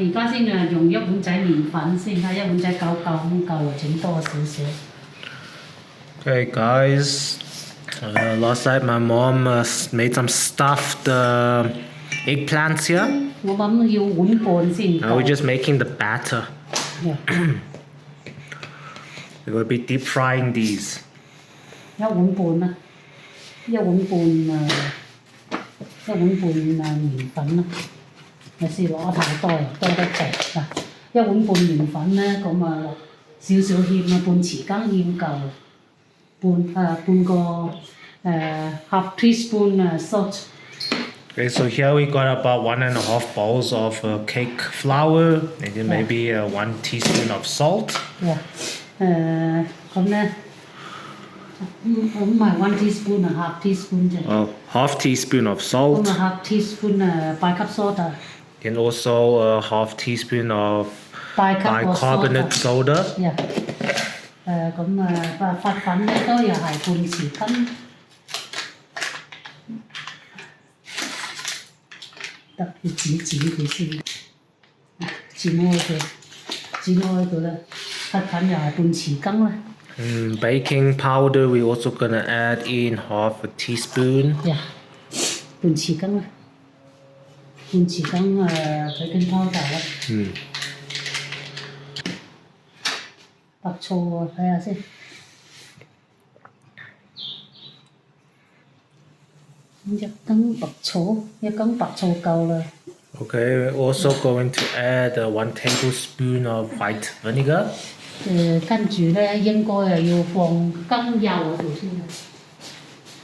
而家先用一碗仔麵粉先，睇一碗仔夠咁夠啊，整多少少。Okay, guys. Last night my mom made some stuffed eggplants here. 我諗要碗半先。Now we're just making the batter. Yeah. We're going to be deep frying these. 一碗半啦，一碗半麵粉啦。有時攞太多多得滯嗱，一碗半麵粉咧，咁啊少少芡啊，半匙羹芡夠，半個half teaspoon salt。Okay, so here we got about 1.5 bowls of cake flour, and then maybe 1 teaspoon of salt. Yeah. 咁咧，唔係 one teaspoon 啊 ，half teaspoon 啫。Oh, half teaspoon of salt. 咁啊 half teaspoon baking soda。And also a half teaspoon of bicarbonate soda. Yeah. 咁發粉咧都又係半匙羹。得要剪佢先，剪開佢啦。發粉又係半匙羹啦。Baking powder, we're also gonna add in half a teaspoon. Yeah. 半匙羹啦。半匙羹baking powder 啦。白醋啊，睇下先。一羹白醋夠啦。Okay, we're also going to add 1 tablespoon of white vinegar. 跟住咧應該要放羹油喺度先啊，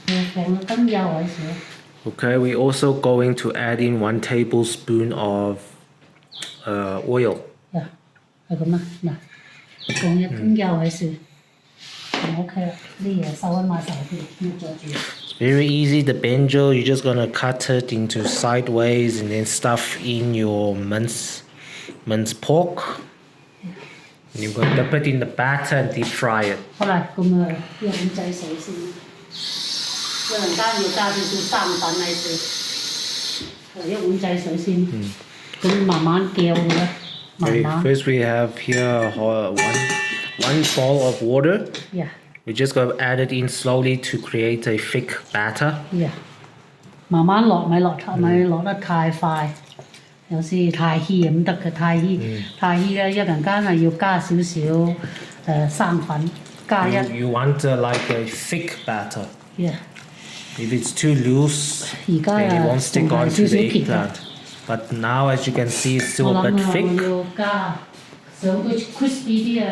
要放個羹油喺度。Okay, we're also going to add in 1 tablespoon of oil. 係咁啊，嗱，放一羹油喺度，咁 OK 啦。啲嘢收喺埋手邊，唔好阻住。Very easy, the banjo, you're just gonna cut it into sideways and then stuff in your minced pork. And you're gonna dip it in the batter and deep fry it. 好啦，咁一碗仔水先，一陣間要加少少生粉喺度，一碗仔水先，咁慢慢叫啦，慢 Okay, 慢。 first we have here one bowl of water. Yeah. We're just gonna add it in slowly to create a thick batter. Yeah. 慢慢落，咪落得太快。有時太稀唔得嘅，太稀咧，一陣間係要加少少生粉，加一。You want like a thick batter. Yeah. If it's too loose, 而家 then it won't stick 仲係 onto 少 the 少甜 eggplant. But now, as you can see, it's still 我 a 諗 bit 我 thick. 要加想佢 crispy 啲啊，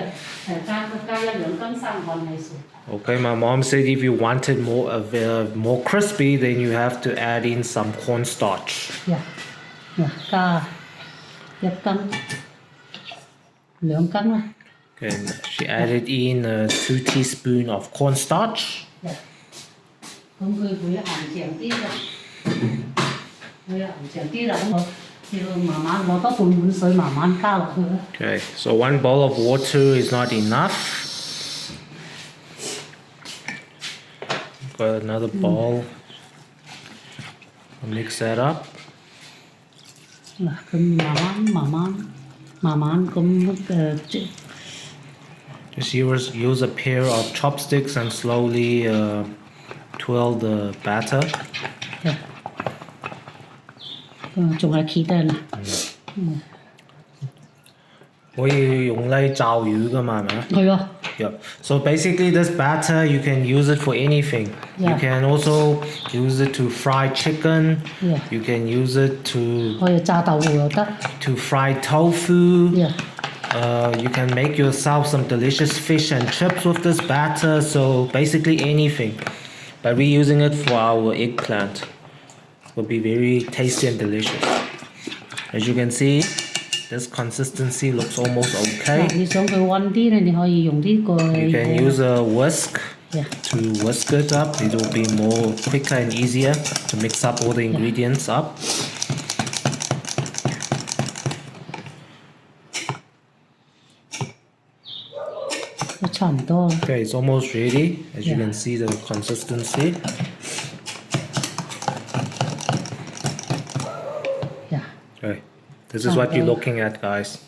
加一兩羹生粉喺度。Okay, my mom said if you want it more crispy, then you have to add in some cornstarch. Yeah. 加一羹，兩羹啦。Okay, she added in 2 teaspoons of cornstarch. Yeah. 咁佢會硬淨啲嘅，會硬淨啲啦。咁我要慢慢攞多半碗水，慢慢加落去啦。Okay, so 1 bowl of water is not enough. Got another bowl. Mix that up. 嗱，咁慢慢咁Just use a pair of chopsticks and slowly twirl the batter. 仲係揭得啦。可以用嚟炸魚㗎嘛，係咪啊？係啊。Yeah. So basically, this batter you can use it for anything. Yeah. You can also use it to fry chicken. Yeah. You can use it to 可以炸豆腐又得。fry tofu. Yeah. You can make yourself some delicious fish and chips with this batter. So basically anything, but we're using it for our eggplant. It will be very tasty and delicious. As you can see, this consistency looks almost okay. 你想佢溫啲咧，你可以用呢個。You can use a whisk Yeah. to whisk it up. It will be more quicker and easier to mix up all the ingredients up. Okay, it's almost ready. As you can see the consistency. Yeah. Okay. This is what you're looking at, guys.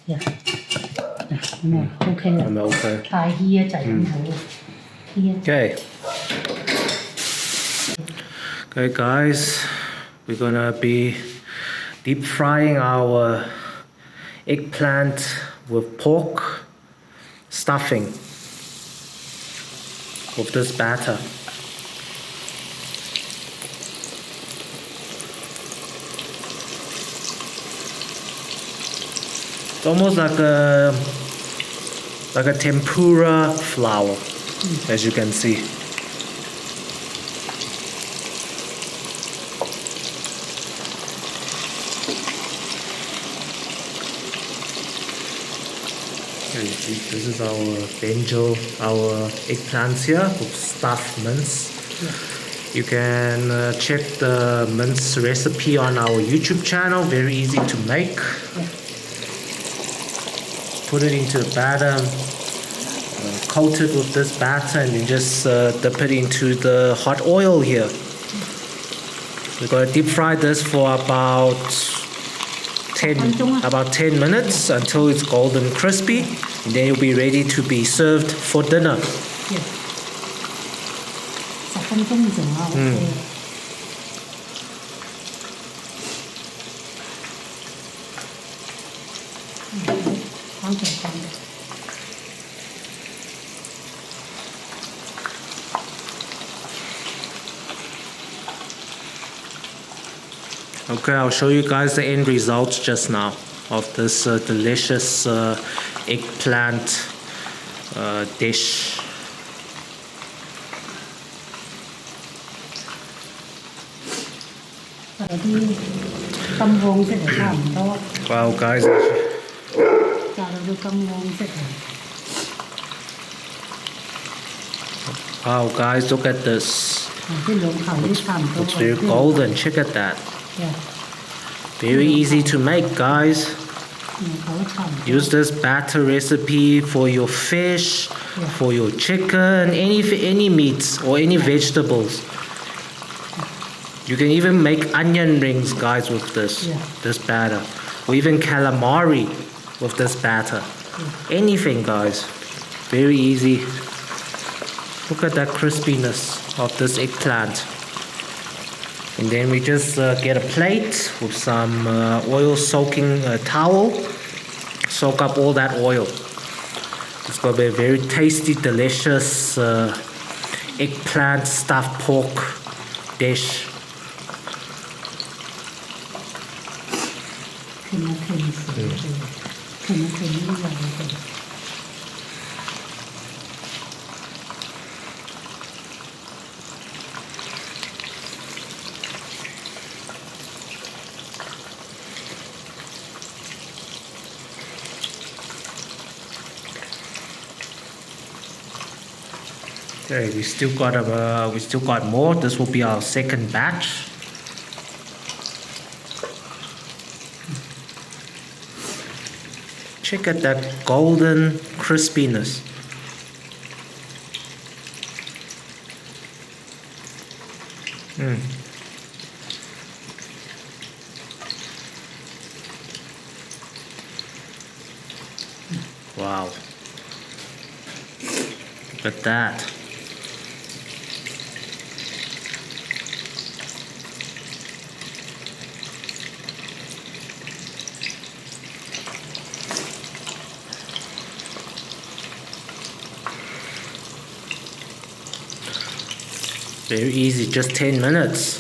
咁啊 OK 啦， Okay. 太 hea 就係咁好，hea Okay. Okay, guys, we're gonna be deep frying our eggplant with pork stuffing with this batter. It's almost like a tempura flour, as you can see. Here you see, this is our benjo, our eggplants here with stuffed mince. You can check the mince recipe on our YouTube channel, very easy to make. Put it into the batter, coat it with this batter, and then just dip it into the hot oil here. We're going to deep fry this for about 10 minutes until it's golden crispy, and then it'll be ready to be served for dinner. 10分鐘整啊，OK。好簡單嘅。Okay, I'll show you guys the end results just now of this delicious eggplant dish. Wow, guys. Wow, guys, look at this. Looks very golden. Check at that. Very easy to make, guys. Use this batter recipe for your fish, for your chicken, any meats or any vegetables. You can even make onion rings, guys, with this batter, or even calamari with this batter. Anything, guys. Very easy. Look at that crispiness of this eggplant. And then we just get a plate with some oil soaking towel. Soak up all that oil. It's going to be a very tasty, delicious eggplant stuffed pork dish. Okay, we still got more. This will be our second batch. Check out that golden crispiness. Wow. Look at that. Very easy, just 10 minutes.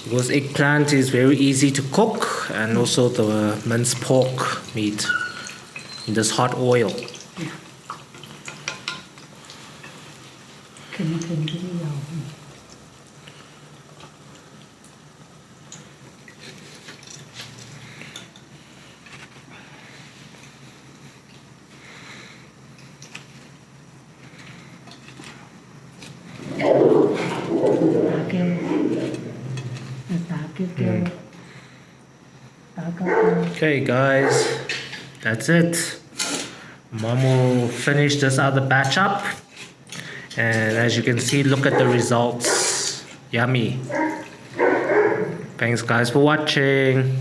Because eggplant is very easy to cook, and also the minced pork meat in this hot oil. Okay guys, that's it. Mom will finish this other batch up, and as you can see, look at the results. Yummy. Thanks guys for watching.